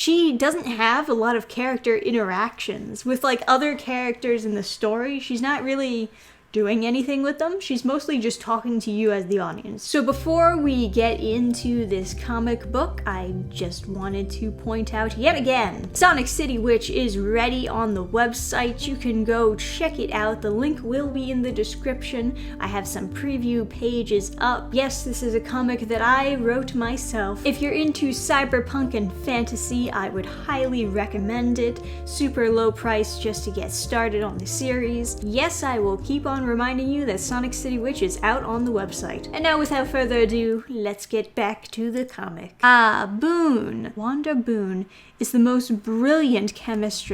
she doesn't have a lot of character interactions with like other characters in the story. She's not really doing anything with them. She's mostly just talking to you as the audience. So before we get into this comic book, I just wanted to point out yet again, Sonic City Witch is ready on the website. You can go check it out. The link will be in the description. I have some preview pages up. Yes, this is a comic that I wrote myself. If you're into cyberpunk and fantasy, I would highly recommend it. Super low price just to get started on the series. Yes, I will keep on reminding you that Sonic City Witch is out on the website. And now without further ado, let's get back to the comic. Boone. Wanda Boone is the most brilliant chemist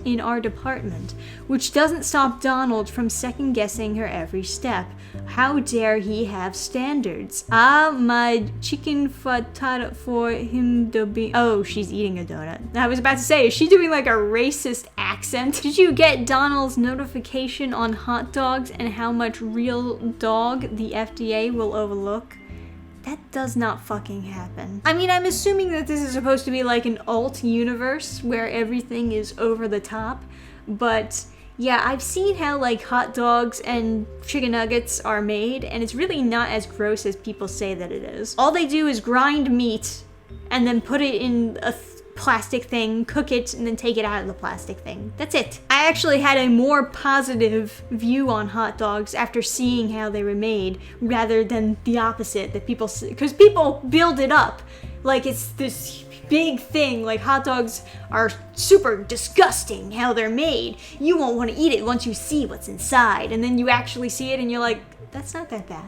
in our department, which doesn't stop Donald from second-guessing her every step. How dare he have standards? My chicken frittata for him to be... Oh, she's eating a donut. I was about to say, is she doing like a racist accent? Did you get Donald's notification on hot dogs and how much real dog the FDA will overlook? That does not fucking happen. I mean, I'm assuming that this is supposed to be like an alt universe where everything is over the top, but yeah, I've seen how like hot dogs and chicken nuggets are made, and it's really not as gross as people say that it is. All they do is grind meat and then put it in a plastic thing, cook it, and then take it out of the plastic thing. That's it. I actually had a more positive view on hot dogs after seeing how they were made, rather than the opposite that people say, because people build it up like it's this big thing, like hot dogs are super disgusting how they're made. You won't want to eat it once you see what's inside, and then you actually see it and you're like, that's not that bad.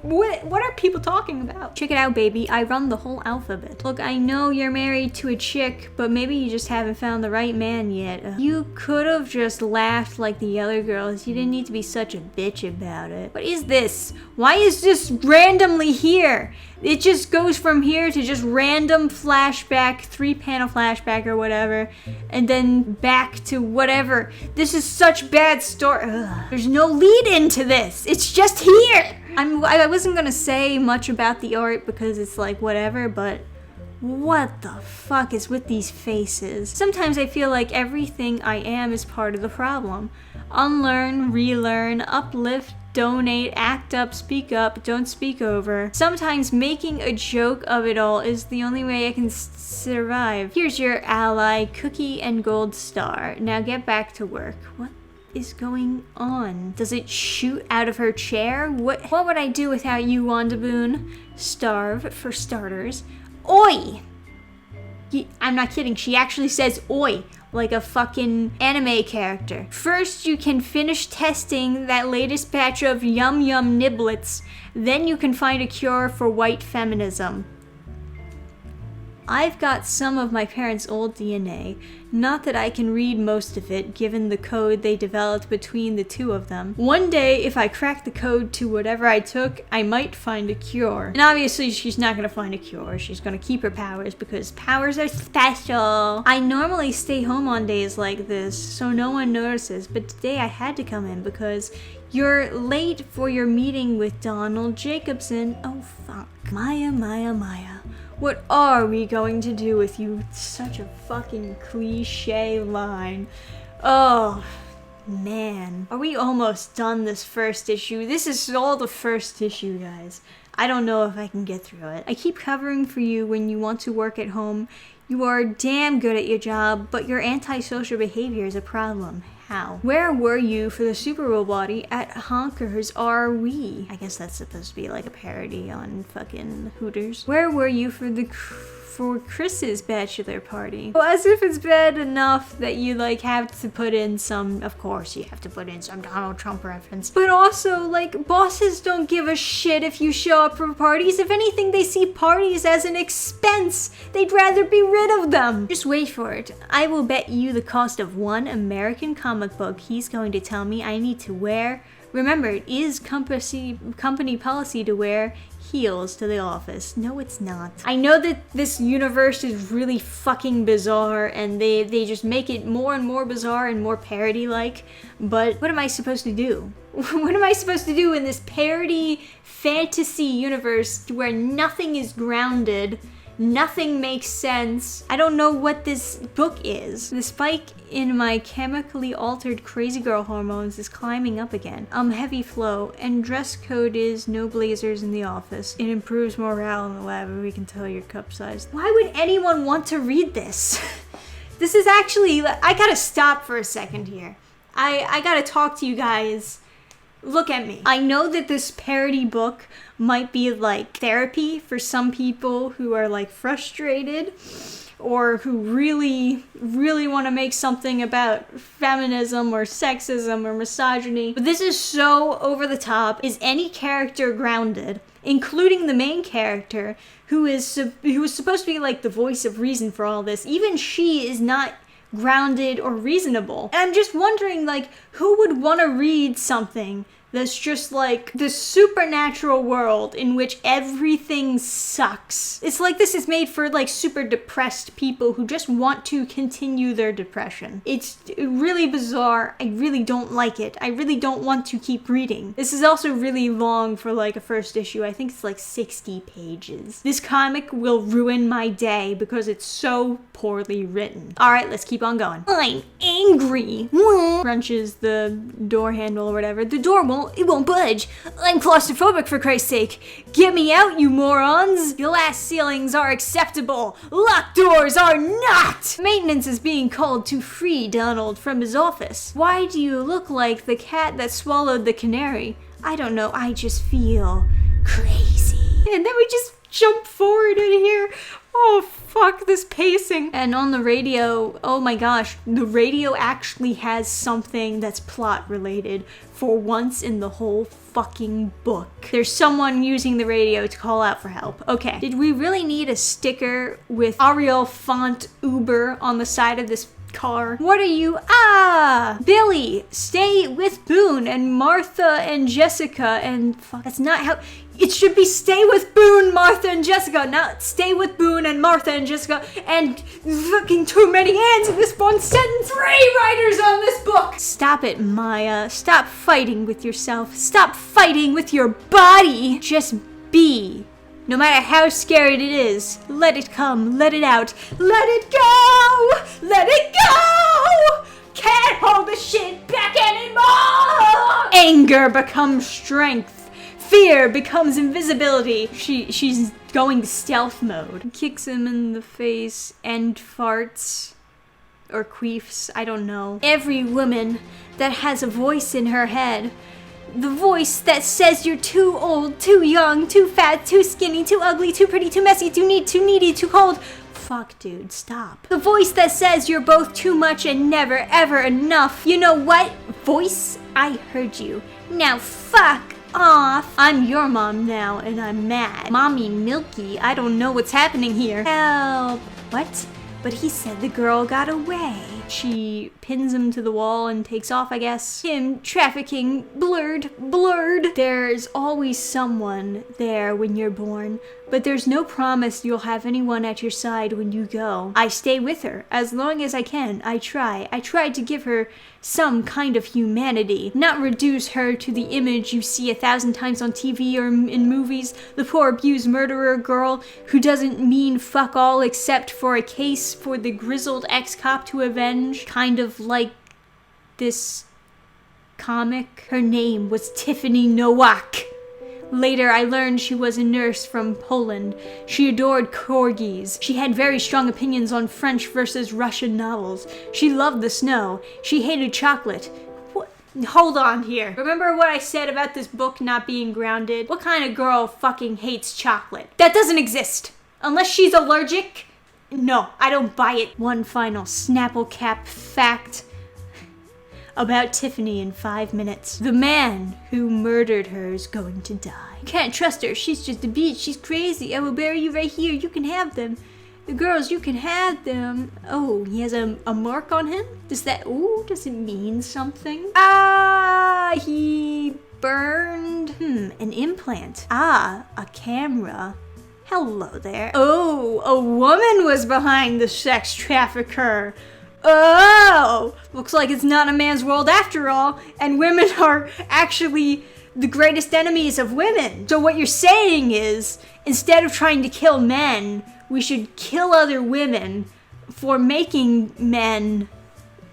What are people talking about? Check it out, baby. I run the whole alphabet. Look, I know you're married to a chick, but maybe you just haven't found the right man yet. You could have just laughed like the other girls. You didn't need to be such a bitch about it. What is this? Why is this randomly here? It just goes from here to just random flashback, 3-panel flashback or whatever, and then back to whatever. This is such bad story. There's no lead into this. It's just here. I wasn't gonna say much about the art because it's like whatever, but what the fuck is with these faces? Sometimes I feel like everything I am is part of the problem. Unlearn, relearn, uplift, donate, act up, speak up, don't speak over. Sometimes making a joke of it all is the only way I can survive. Here's your ally, cookie and gold star. Now get back to work. What is going on? Does it shoot out of her chair? What would I do without you, Wanda Boone? Starve, for starters. Oi! I'm not kidding, she actually says oi, like a fucking anime character. First, you can finish testing that latest batch of yum yum niblets, then you can find a cure for white feminism. I've got some of my parents' old DNA, not that I can read most of it given the code they developed between the two of them. One day, if I crack the code to whatever I took, I might find a cure. And obviously she's not gonna find a cure, she's gonna keep her powers because powers are special. I normally stay home on days like this, so no one notices, but today I had to come in because you're late for your meeting with Donald Jacobson. Oh fuck. Maya, Maya, Maya. What are we going to do with you? Such a fucking cliche line. Oh, man. Are we almost done this first issue? This is all the first issue, guys. I don't know if I can get through it. I keep covering for you when you want to work at home. You are damn good at your job, but your antisocial behavior is a problem. How? Where were you for the Super Bowl party at Honkers Are We? I guess that's supposed to be like a parody on fucking Hooters. Where were you for Chris's bachelor party? Well, as if it's bad enough that you like have to put in some, of course you have to put in some Donald Trump reference, but also like bosses don't give a shit if you show up for parties. If anything, they see parties as an expense. They'd rather be rid of them. Just wait for it. I will bet you the cost of one American comic book he's going to tell me I need to wear. Remember, it is company policy to wear heels to the office. No, it's not. I know that this universe is really fucking bizarre and they just make it more and more bizarre and more parody-like, but what am I supposed to do? What am I supposed to do in this parody fantasy universe where nothing is grounded Nothing makes sense. I don't know what this book is. The spike in my chemically altered crazy girl hormones is climbing up again. Heavy flow, and dress code is no blazers in the office. It improves morale in the lab and we can tell your cup size. Why would anyone want to read this? This is actually, I gotta stop for a second here. I gotta talk to you guys. Look at me. I know that this parody book might be like therapy for some people who are like frustrated or who really want to make something about feminism or sexism or misogyny. But this is so over the top. Is any character grounded, including the main character who is supposed to be like the voice of reason for all this? Even she is not grounded or reasonable. And I'm just wondering, like, who would want to read something that's just like the supernatural world in which everything sucks? It's like this is made for like super depressed people who just want to continue their depression. It's really bizarre. I really don't like it. I really don't want to keep reading. This is also really long for like a first issue. I think it's like 60 pages. This comic will ruin my day because it's so poorly written. All right, let's keep on going. I'm angry. Crunches the door handle or whatever. The door won't budge. I'm claustrophobic, for Christ's sake. Get me out, you morons. Glass ceilings are acceptable. Locked doors are not. Maintenance is being called to free Donald from his office. Why do you look like the cat that swallowed the canary? I don't know. I just feel crazy. And then we just jump forward in here. Oh, fuck this pacing. And on the radio, oh my gosh, the radio actually has something that's plot related for once in the whole fucking book. There's someone using the radio to call out for help. Okay, did we really need a sticker with Arial font Uber on the side of this car? What are you? Billy, stay with Boone and Martha and Jessica and fuck, that's not how it should be. Stay with Boone, Martha and Jessica, not stay with Boone and Martha and Jessica, and fucking too many hands in this one sentence. 3 writers on this book. Stop it, Maya. Stop fighting with yourself. Stop fighting with your body. Just be. No matter how scary it is, let it come, let it out, let it go! Let it go! Can't hold the shit back anymore! Anger becomes strength. Fear becomes invisibility. She's going stealth mode. Kicks him in the face and farts. Or queefs, I don't know. Every woman that has a voice in her head, the voice that says you're too old, too young, too fat, too skinny, too ugly, too pretty, too messy, too neat, too needy, too cold. Fuck, dude, stop. The voice that says you're both too much and never, ever enough. You know what? Voice, I heard you. Now fuck off. I'm your mom now, and I'm mad. Mommy Milky, I don't know what's happening here. Help. What? But he said the girl got away. She pins him to the wall and takes off, I guess. Him trafficking, blurred. There's always someone there when you're born, but there's no promise you'll have anyone at your side when you go. I stay with her as long as I can. I try to give her some kind of humanity, not reduce her to the image you see 1,000 times on TV or in movies, the poor abused murderer girl who doesn't mean fuck all except for a case for the grizzled ex-cop to avenge, kind of like this comic. Her name was Tiffany Nowak. Later, I learned she was a nurse from Poland. She adored corgis. She had very strong opinions on French versus Russian novels. She loved the snow. She hated chocolate. What? Hold on here. Remember what I said about this book not being grounded? What kind of girl fucking hates chocolate? That doesn't exist. Unless she's allergic. No, I don't buy it. One final Snapple Cap fact about Tiffany in 5 minutes. The man who murdered her is going to die. Can't trust her. She's just a bitch. She's crazy. I will bury you right here. You can have them. The girls, you can have them. Oh, he has a mark on him? Does it mean something? He burned. An implant. A camera. Hello there. Oh, a woman was behind the sex trafficker. Oh, looks like it's not a man's world after all, and women are actually the greatest enemies of women. So what you're saying is, instead of trying to kill men, we should kill other women for making men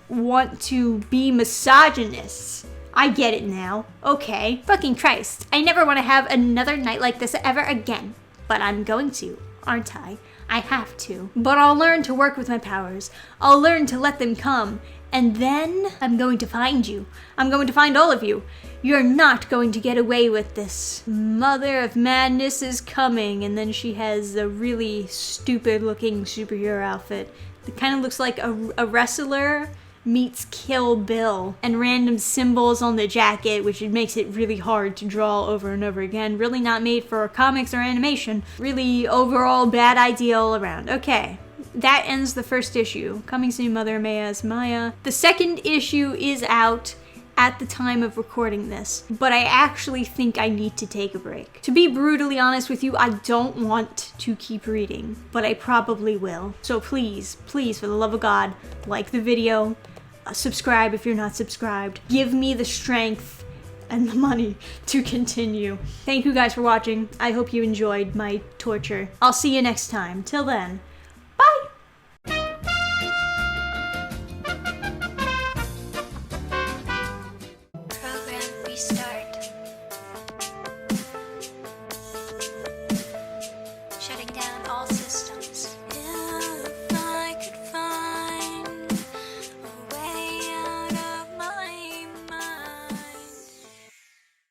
want to be misogynists. I get it now. Okay. Fucking Christ. I never want to have another night like this ever again. But I'm going to, aren't I? I have to. But I'll learn to work with my powers. I'll learn to let them come. And then I'm going to find you. I'm going to find all of you. You're not going to get away with this. Mother of Madness is coming. And then she has a really stupid looking superhero outfit. It kind of looks like a wrestler meets Kill Bill, and random symbols on the jacket, which makes it really hard to draw over and over again. Really not made for comics or animation. Really overall bad idea all around. Okay, that ends the first issue. Coming soon, Mother Maya's Maya. The second issue is out at the time of recording this, but I actually think I need to take a break. To be brutally honest with you, I don't want to keep reading, but I probably will. So please, please, for the love of God, like the video, subscribe if you're not subscribed. Give me the strength and the money to continue. Thank you guys for watching. I hope you enjoyed my torture. I'll see you next time. Till then, bye! Program restart. Shutting down all systems.